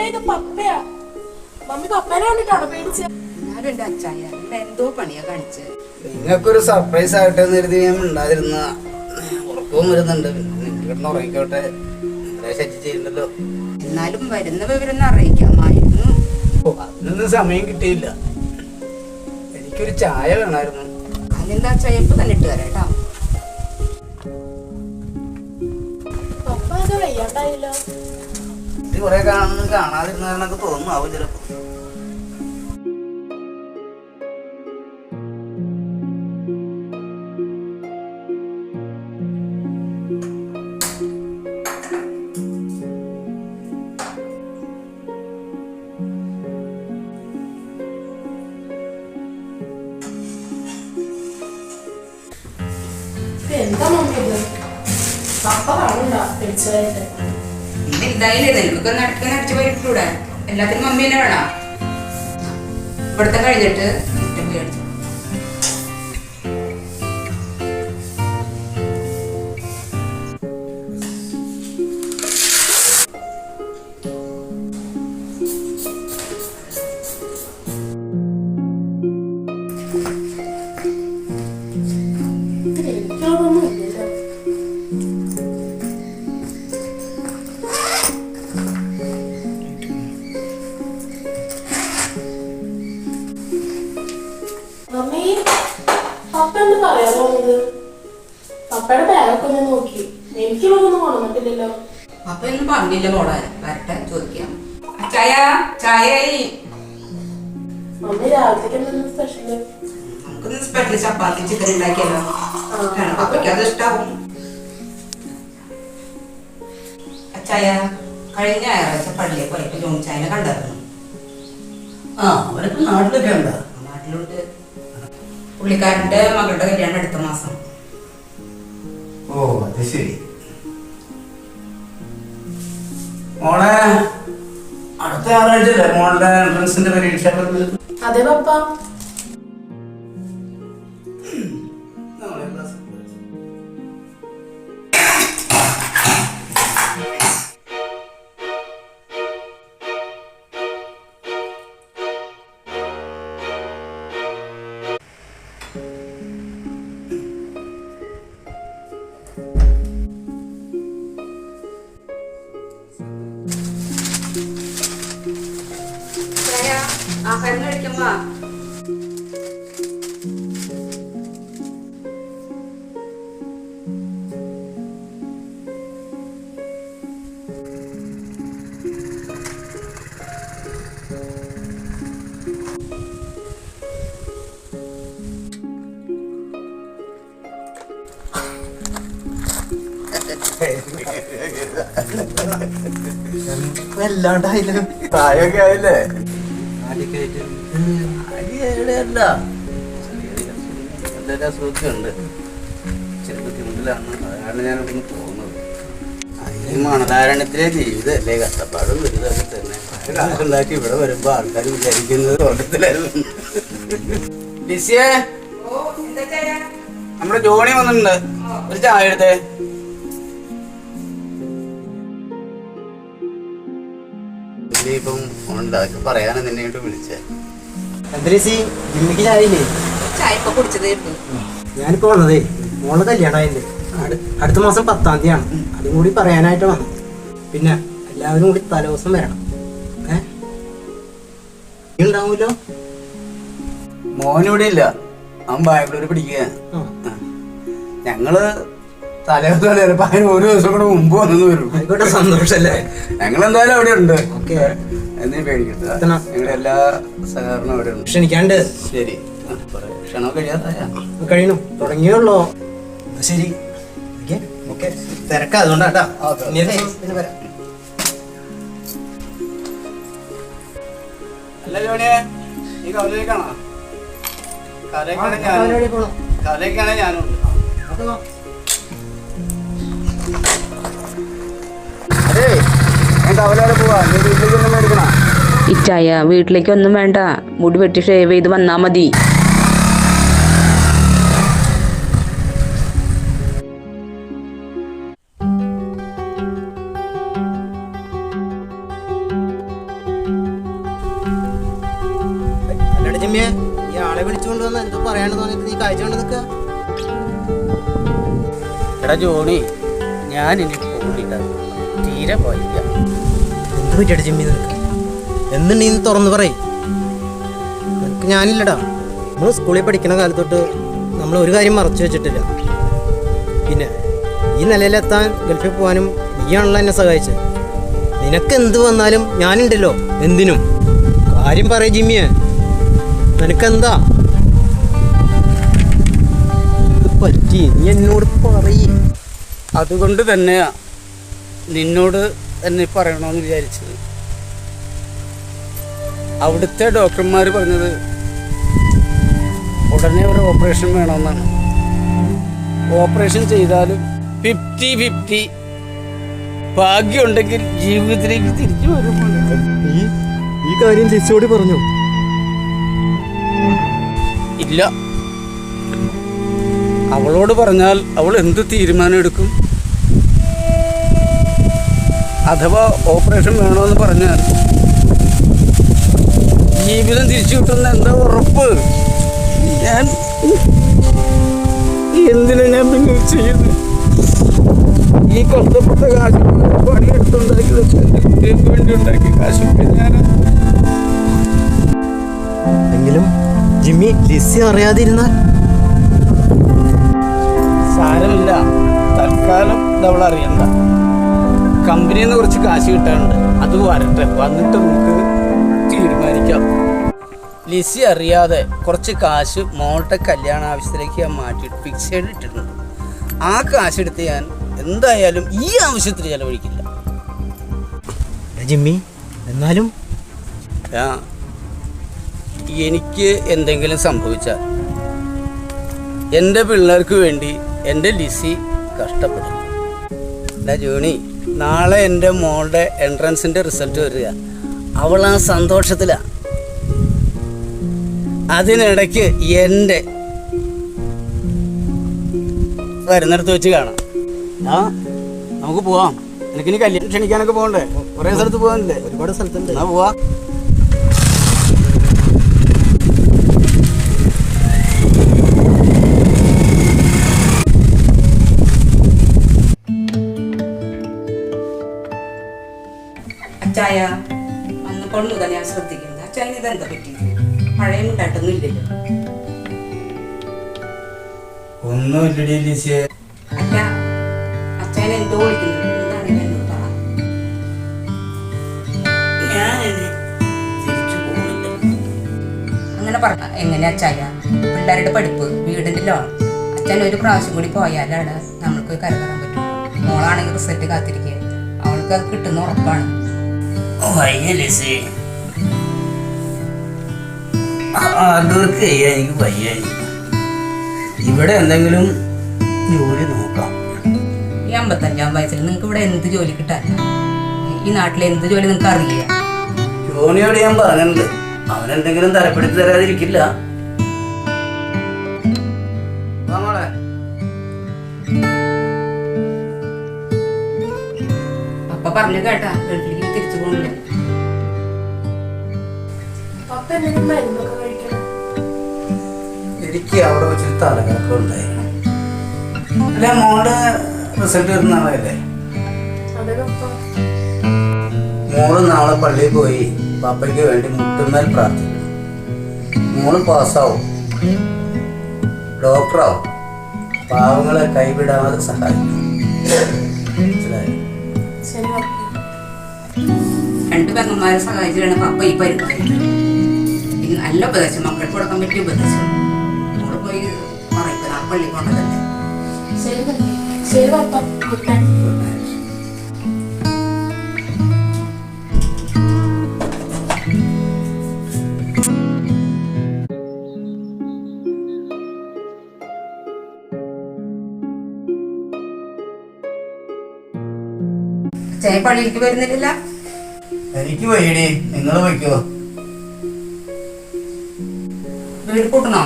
ഇത് പപ്പയാ. മമ്മി പപ്പേനെ കണ്ടിട്ടാണോ പേടിച്ച? എന്നാലും എന്റെ അച്ചായ എന്തോ പണിയാ കാണിച്ചത്. നിങ്ങൾക്കൊരു സർപ്രൈസ് ആകട്ടെ എന്ന് കരുതി ഞാൻ ഉണ്ടാതിരുന്ന ഉറക്കവും വരുന്നുണ്ട്. കിടന്ന് ഉറങ്ങിക്കോട്ടെ, ശരി ചെയ്യണ്ടല്ലോ. എന്നാലും വരുന്ന വിവരം അറിയിക്കാമായിരുന്നു. അതിനൊന്നും സമയം കിട്ടിയില്ല. എനിക്കൊരു ചായ വേണമായിരുന്നു. അതിനെന്താ ചായ ഇപ്പൊ തന്നെ ഇട്ട് തരാം കേട്ടോ. പപ്പ അത് വയ്യാണ്ടായില്ലോ. കുറെ കാണാതിരുന്നതൊക്കെ തോന്നുമാവും ചിലപ്പോ. എന്താ മമ്മി ഇത്? പപ്പ കാണണ്ട പേടിച്ചതായിട്ട്. എന്തായാലും നിനക്കൊക്കെ നടക്കാൻ അടിച്ചു പോയിട്ടൂടെ. എല്ലാത്തിനും മമ്മി തന്നെ വേണം. ഇവിടുത്തെ കഴിഞ്ഞിട്ട് മമ്മി പപ്പ എന്ത് പറയാ തോന്നുന്നത്? പപ്പയുടെ ബാഗൊക്കെ ഒന്ന് നോക്കി. എനിക്കുള്ളതൊന്നും കൊണ്ടുവന്നിട്ടില്ലല്ലോ. അപ്പൊ ഒന്നും പറഞ്ഞില്ല മോളെ. വരട്ടെ ചോദിക്കാം. ചായ ചായയായി. മമ്മി രാവിലത്തേക്ക് എന്തെങ്കിലും സ്പെഷ്യല്? നമുക്കൊന്ന് സ്പെഷ്യൽ ചപ്പാത്തി ചിക്കൻ ഉണ്ടാക്കിയല്ലോ. പപ്പയ്ക്ക് അത് ഇഷ്ടാവും. ചായ കഴിഞ്ഞ ഞായറാഴ്ച പള്ളിയെ പോയിട്ട് ജോൺ ചായനെ കണ്ടായിരുന്നു. അവരൊക്കെ നാട്ടിലൊക്കെ ഉണ്ടോ? നാട്ടിലുണ്ട്. പുള്ളിക്കാരന്റെ മകളുടെ കല്യാണം അടുത്ത മാസം. ഓ അത് ശരി. മോളെ അടുത്ത ഞായറാഴ്ചയല്ലേ മോളുടെ എൻട്രൻസിന്റെ പരീക്ഷ? അതെ പപ്പ. ആഹാരം കഴിക്കുമ്പോ വല്ലാണ്ടായില്ലേ? പ്രായമൊക്കെ ആയില്ലേ? അല്ല എന്തൊരു അസുഖമൊക്കെ ഉണ്ട്. ചെറിയ ബുദ്ധിമുട്ടിലാണ്. അതാണ് ഞാനൊന്ന് പോകുന്നത്. ഈ മണധാരണത്തിലെ ജീവിതമല്ലേ, കഷ്ടപ്പാടും ദുരിതമൊക്കെ തന്നെ. കാശുണ്ടാക്കി ഇവിടെ വരുമ്പോ ആൾക്കാർ വിചാരിക്കുന്നത് തോട്ടത്തിലായിരുന്നു. ലിസിയേ, നമ്മുടെ ജോണി വന്നിട്ടുണ്ട്. ഒരു ചായ എടുത്തേ. ഇപ്പം ഉണ്ടാക്കി പറയാനാ നിന്നെ ഇങ്ങോട്ട് വിളിച്ചേ. ജിമ്മിക്ക് ചായയില്ലേ? ചായ ഇപ്പൊ കുടിച്ചതേ ഉള്ളൂ. ഞാനിപ്പോ വന്നതേ മോളെ കല്യാണമായില്ലേ, അടുത്ത മാസം 10-ാം തീയതിയാണ്. അതും കൂടി പറയാനായിട്ട് വന്നു. പിന്നെ എല്ലാവരും കൂടി തലേദിവസം വരണം. ഉണ്ടാവൂലോ? മോനിവിടെ ഇല്ല, അവൻ ബാംഗ്ലൂര് പിടിക്കുക. ഞങ്ങള് തലേദിവസം അതിന് ഒരു ദിവസം കൂടെ മുമ്പ് വന്നു വരും. ആയിക്കോട്ടെ, സന്തോഷല്ലേ. ഞങ്ങളെന്തായാലും അവിടെ ഉണ്ട്. ഓക്കെ, എന്നീ പേടിക്കരുത്. ഞങ്ങളുടെ എല്ലാ സഹകരണം അവിടെ ഉണ്ട്. ക്ഷണിക്കാണ്ട്. ശരി, ക്ഷണം കഴിയാതായ കഴിയണം, തുടങ്ങിയുള്ളോ? ശരി, ഓക്കെ. തിരക്കാ, അതുകൊണ്ടാട്ടാ. പിന്നെ വരാം. അല്ല ജോണിയെ, ഈ കവലയിലേക്കാണോ? കവലയ്ക്കാണെ ഞാനുണ്ട്. അതെ, ഞാൻ കവല വരെ പോവാ. നീ വീട്ടിലേക്ക് മേടിക്കണോ? ഇച്ചായ വീട്ടിലേക്കൊന്നും വേണ്ട, മുടി വെട്ടി ഷേവ് ചെയ്ത് വന്നാ മതി. ഈ ആളെ വിളിച്ചുകൊണ്ട് വന്ന് എന്തോ പറയാണെന്ന് പറഞ്ഞിട്ട് നീ കഴിച്ചുകൊണ്ട് നിൽക്കുക. എടാ ജോണി, ഞാൻ ഇനി പോയില്ല, തീരെ പോയില്ല. എന്ത് പറ്റിയിട്ട് ജിമ്മി നിനക്ക്? എന്നും നീ തുറന്നു പറയും. നിനക്ക് ഞാനില്ലടാ. നമ്മൾ സ്കൂളിൽ പഠിക്കുന്ന കാലത്തൊട്ട് നമ്മൾ ഒരു കാര്യം മറച്ചു വെച്ചിട്ടില്ല. പിന്നെ ഈ നിലയിലെത്താൻ ഗൾഫിൽ പോകാനും നീയാണല്ലോ എന്നെ സഹായിച്ചത്. നിനക്ക് എന്ത് വന്നാലും ഞാനുണ്ടല്ലോ എന്തിനും. കാര്യം പറയും ജിമ്മിയെ, നിനക്കെന്താ പറ്റി? നീ എന്നോട് പറയേ. അതുകൊണ്ട് തന്നെയാ നിന്നോട് എന്നെ പറയണമെന്ന് വിചാരിച്ചത്. അവിടുത്തെ ഡോക്ടർമാർ പറഞ്ഞത് ഉടനെ ഒരു ഓപ്പറേഷൻ വേണമെന്നാണ്. ഓപ്പറേഷൻ ചെയ്താലും 50-50 ഭാഗ്യമുണ്ടെങ്കിൽ ജീവിതത്തിലേക്ക് തിരിച്ചു വരുമ്പോൾ. ഈ കാര്യം ലിസിയോട് പറഞ്ഞു? ഇല്ല, അവളോട് പറഞ്ഞാൽ അവൾ എന്ത് തീരുമാനം എടുക്കും? അഥവാ ഓപ്പറേഷൻ വേണമെന്ന് പറഞ്ഞാൽ ജീവിതം തിരിച്ചു കിട്ടുന്ന എന്താ ഉറപ്പ്? ഞാൻ എന്തിനാ ഞാൻ പിന്നെ ചെയ്യുന്നത്? ഈ കഷ്ടപ്പെട്ട കാശ് പണിയെടുത്തുണ്ടാക്കി വെച്ച് എൻ്റെ കുട്ടികൾക്ക് വേണ്ടി ഉണ്ടാക്കിയ കാശൊക്കെ ഞാൻ. എങ്കിലും ജിമ്മി ലിസി അറിയാതിരുന്നാൽ സാരമില്ല, തൽക്കാലം ഇതവൾ അറിയണ്ട. കമ്പനിയിൽ നിന്ന് കുറച്ച് കാശ് കിട്ടാനുണ്ട്, അത് വരട്ടെ, വന്നിട്ട് നമുക്ക് തീരുമാനിക്കാം. ലിസി അറിയാതെ കുറച്ച് കാശ് മോളുടെ കല്യാണ ആവശ്യത്തിലേക്ക് ഞാൻ മാറ്റിയിട്ട് ഫിക്സഡ് ഇട്ടിട്ടുണ്ട്. ആ കാശ് എടുത്ത് ഞാൻ എന്തായാലും ഈ ആവശ്യത്തിന് ചെലവഴിക്കില്ല. ജിമ്മി എന്നാലും എനിക്ക് എന്തെങ്കിലും സംഭവിച്ചാൽ എൻ്റെ പിള്ളേർക്ക് വേണ്ടി എൻ്റെ ലിസി കഷ്ടപ്പെടും. ജോണി, നാളെ എൻ്റെ മോളുടെ എൻട്രൻസിൻ്റെ റിസൾട്ട് വരിക. അവൾ ആ സന്തോഷത്തിലാണ്. അതിനിടയ്ക്ക് എൻ്റെ വരുന്നിടത്ത് വെച്ച് കാണാം. നമുക്ക് പോവാം. എനിക്കിനി കല്യാണം ക്ഷണിക്കാനൊക്കെ പോകണ്ടേ? കുറേ സ്ഥലത്ത് പോകാനില്ലേ? ഒരുപാട് സ്ഥലത്തുണ്ട്. എന്നാ പോവാ. അച്ചായ വന്നപ്പോൾ മുതൽ ഞാൻ ശ്രദ്ധിക്കുന്നത്, അച്ചായന് ഇതെന്താ പറ്റിയത്? മഴയും ഉണ്ടായിട്ടൊന്നും ഇല്ലല്ലോ. ഒന്നുമില്ലടി ലിസിയെ. അല്ല, അച്ചായനെ എന്തോ വിളിക്കുന്നത്, എന്താണ് എന്നോട് പറ. ഞാനിനി തിരിച്ചു പോകുന്നില്ല. അങ്ങനെ പറഞ്ഞ എങ്ങനെ അച്ചായ? പിള്ളേരുടെ പഠിപ്പ്, വീടിന്റെ ലോൺ, അച്ഛൻ ഒരു പ്രാവശ്യം കൂടി പോയാലാണ് നമ്മൾക്ക് കരുതാൻ പറ്റും. മോളാണെങ്കിൽ റിസൾട്ട് കാത്തിരിക്കുക, അവൾക്ക് അത് കിട്ടുന്ന ഉറപ്പാണ്. വയ്യ ലിസി, അതോർക്ക് ചെയ്യാൻ എനിക്ക് വയ്യ. ഇവിടെ എന്തെങ്കിലും ജോലി നോക്കാം. ഈ 55-ാം വയസ്സിൽ നിങ്ങൾക്ക് ഇവിടെ എന്ത് ജോലി കിട്ടാനില്ല? ഈ നാട്ടിലെ എന്ത് ജോലി നിങ്ങൾക്ക് അറിയില്ല? ജോണിയോട് ഞാൻ പറഞ്ഞിട്ടുണ്ട്, അവനെന്തെങ്കിലും തരപ്പെടുത്തി തരാതിരിക്കില്ല. അപ്പ പറഞ്ഞു കേട്ടാ, വീട്ടിലേക്ക് തിരിച്ചു പോകില്ല. പപ്പ എന്തെങ്കിലും മരുന്നൊക്കെ കഴിക്കണം. എനിക്ക് അവിടെ വെച്ചൊരു തലകറക്കം ഉണ്ടായി. അല്ല, മോളുടെ റിസൾട്ട് വരുന്ന നാളല്ലേ? അതെ പപ്പ. മോള് നാളെ പള്ളിയിൽ പോയി പാപ്പയ്ക്ക് വേണ്ടി മുട്ടുന്നാൽ പ്രാർത്ഥിക്കും. മോള് പാസ്സാവും, ഡോക്ടറാവും, പാവങ്ങളെ കൈവിടാതെ സഹായിക്കും. മനസ്സിലായോ? ശരി പപ്പ. 2 പെങ്ങന്മാരെ സഹായിച്ചിട്ടാണ് പപ്പ ഈ പരിപാടി. ഇത് നല്ല ഉപദേശം, മക്കൾക്ക് കൊടുക്കാൻ പറ്റിയ ഉപദേശം. മോള് പോയി പറയും, നാളെ പള്ളി കൊണ്ടതല്ലേ. ശരി പപ്പ. ശരി പപ്പ. Good night. അച്ഛനെ പള്ളിയിലേക്ക് വരുന്നില്ല. എനിക്ക് വയ്യടി, നിങ്ങൾ വയ്ക്കോ? വീട് കൂട്ടണോ?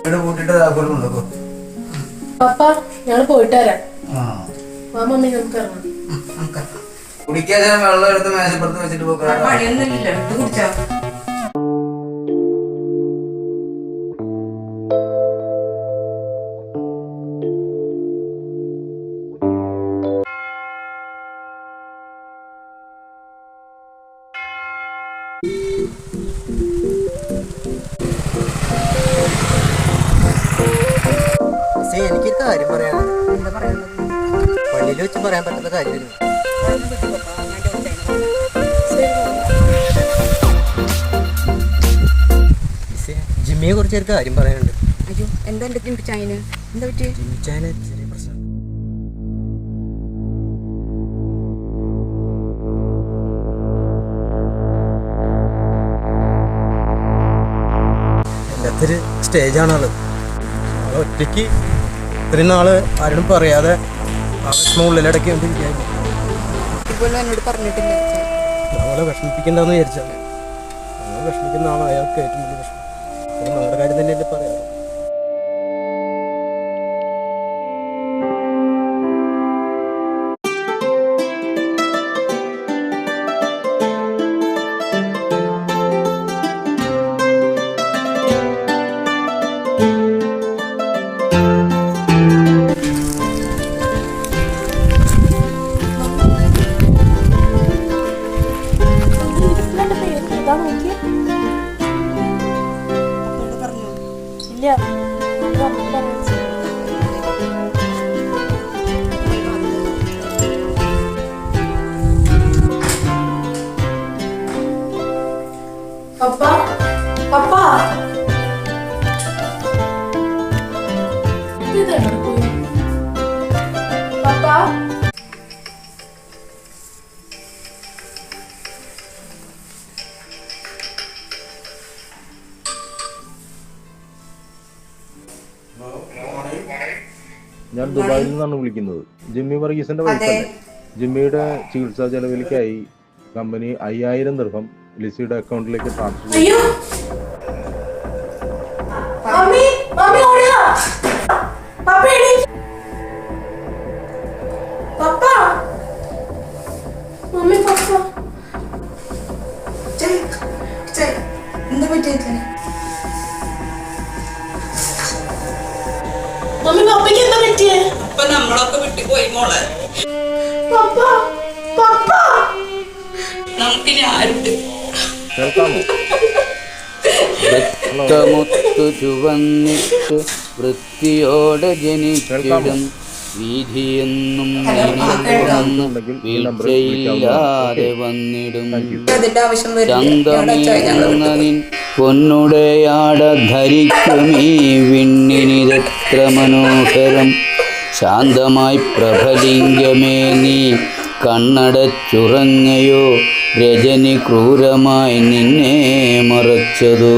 വീട് കൂട്ടിട്ട് താക്കോലും ഉണ്ടോ? പപ്പ ഞങ്ങൾ പോയിട്ട് വരാം. ആ, മമ്മി നമുക്ക് ഇറങ്ങാം. നമുക്ക് കുടിക്കാതെ വെള്ളം എടുത്ത് മേശപ്പുറത്ത് വെച്ചിട്ട് പോകാം. പണിയൊന്നും ഇല്ല, ഇട്ട് കുടിച്ചോ. എനിക്കൊരു കാര്യം പറയാനുണ്ട്. എന്താ പറയുന്നത്? പള്ളിയിൽ വെച്ച് പറയാൻ പറ്റുന്ന കാര്യമില്ല. ജിമ്മിയെ കുറിച്ച് ഒരു കാര്യം പറയാനുണ്ട്. അയ്യോ, എന്താ എൻ്റെ ജിമ്മിച്ചായന് എന്താ പറ്റി? ജിമ്മിച്ചായന് ചെറിയ പ്രശ്നം. എല്ലാത്തൊരു സ്റ്റേജാണുള്ളത്. ആളെ ഒറ്റയ്ക്ക് ഇത്രയും നാള് ആരോടും പറയാതെ ആ വിഷമം ഉള്ളിലിടയ്ക്ക് കൊണ്ടിരിക്കുകയായിരുന്നു. ഇപ്പോൾ എന്നോട് പറഞ്ഞിട്ടില്ല. നമ്മളെ വിഷമിപ്പിക്കണ്ടെന്ന് വിചാരിച്ചാൽ നമ്മളെ വിഷമിക്കുന്ന ആളാണ് അയാൾക്ക് ഏറ്റവും വലിയ വിഷമം. അത് നമ്മുടെ കാര്യം തന്നെയല്ലേ പറയാറ്. ഇല്ല പപ്പ പപ്പ ഇതെവിടെ പോയി പപ്പ? ഞാൻ ദുബായിൽ നിന്നാണ് വിളിക്കുന്നത്. ജിമ്മി വർഗീസിന്റെ വൈഫല്ലേ? ജിമ്മിയുടെ ചികിത്സാ ചെലവിലേക്കായി കമ്പനി 5000 ദിർഹം ലിസിയുടെ അക്കൗണ്ടിലേക്ക് ട്രാൻസ്ഫർ ചെയ്തു. മമ്മി മമ്മി ഓടുക പപ്പ എണീക്ക് പപ്പ മമ്മി പപ്പ എന്താ പറ്റിയ? മമ്മി പപ്പയ്ക്ക് എന്താ പറ്റിയേ? അപ്പൊ നമ്മളൊക്കെ വിട്ടുപോയി മോളെ. പപ്പ പപ്പ നമുക്കിനി ആരുണ്ട്? കേൾക്കാമോ? വൃത്തമൊത്തു ചുവന്നിട്ട് വൃത്തിയോടെ ജനിച്ചിടും വീതിയെന്നും വീഴ്ചയില്ലാതെ വന്നിടും അതിന്റെ ആവശ്യം ചന്തമേനിൻ പൊന്നുടയാട ധരിക്കുമീ വിണ്ണിനിതെത്ര മനോഹരം ശാന്തമായി പ്രഭലിംഗമേ നീ കണ്ണടച്ചുറങ്ങയോ രജനി ക്രൂരമായി നിന്നെ മറച്ചതോ.